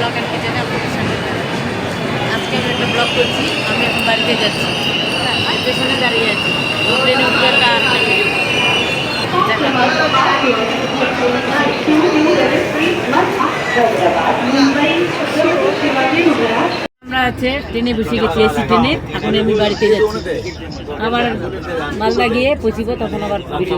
Blog and কিচেনে আপনাদের স্বাগত। আজকে আমি একটা ব্লগ করছি। আমি এখন বাড়িতে যাচ্ছি, স্টেশনে দাঁড়িয়ে আছি। ট্রেনে উঠবো একটা আরেকটা ভিডিও আমরা আছে ট্রেনে বসে গেছি, এসি ট্রেনে। এখন আমি বাড়িতে যাচ্ছি, আবার মালদা গিয়ে পৌঁছিব, তখন আবার ভিডিও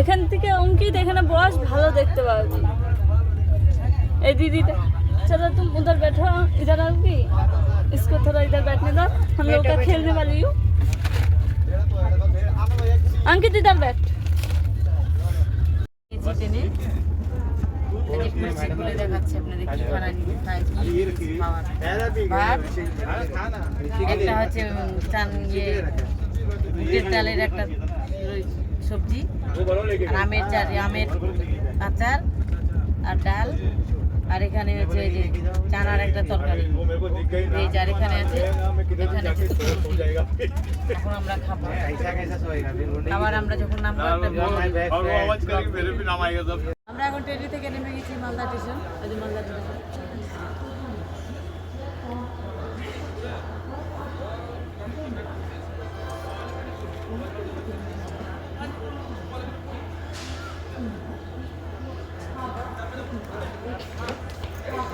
এখান থেকে অঙ্কিত এখানে বস, ভালো দেখতে পাবি। এই दीदी चलो तुम उधर बैठो, इधर आओगी, इसको थोड़ा इधर बैठने दो, हम लोग का खेलने वाली हूँ। अंकित इधर बैठ। দেখাচ্ছে আপনাদের কি বানানি ভাত, একটা হচ্ছে বুটের ডালের একটা সবজি, আর আমের আচার আর ডাল, আর এখানে হচ্ছে এই যে চানার একটা তরকারি, এই যে আর এখানে আছে, এখানে আছে। এখন আমরা খাবো, আবার আমরা যখন নামবো আমরা এখন ট্রেন থেকে নেমে গেছি মালদা স্টেশন। ওই যে মালদা স্টেশন।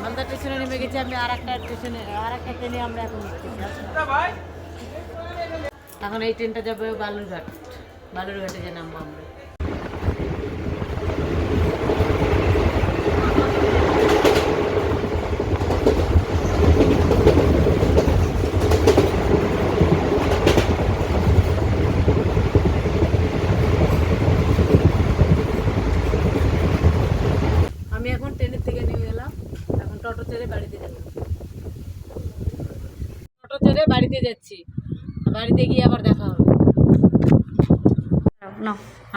মালদা স্টেশনে নেমে গেছি আমি, আর একটা ট্রেনে আমরা এখন উঠতেছি। এখন এই ট্রেনটা যাবে বালুরঘাটে যে নামবো আমরা। আমি এখন ট্রেনের থেকে নেমে গেলাম, এখন টোটো চড়ে বাড়িতে যাচ্ছি। বাড়িতে গিয়ে আবার দেখা হবে।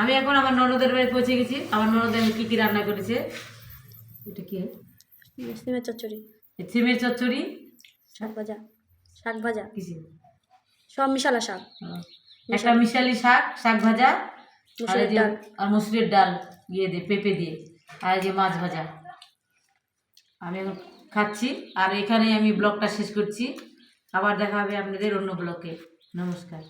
আমি এখন আমার ননদের বাড়ি পৌঁছে গেছি। আমার ননদ আমি কি রান্না করেছে, এটা কি সিমের চচ্চড়ি, সিমের চচ্চড়ি, শাক ভাজা কিসে সব মিশালা শাক, একটা মিশালি শাক ভাজা, আর মুসুরির ডাল দিয়ে পেঁপে দিয়ে, আর এই যে মাছ ভাজা। আমি এখন খাচ্ছি, আর এখানে আমি ব্লগটা শেষ করছি। আবার দেখা হবে আপনাদের অন্য ব্লগে। নমস্কার।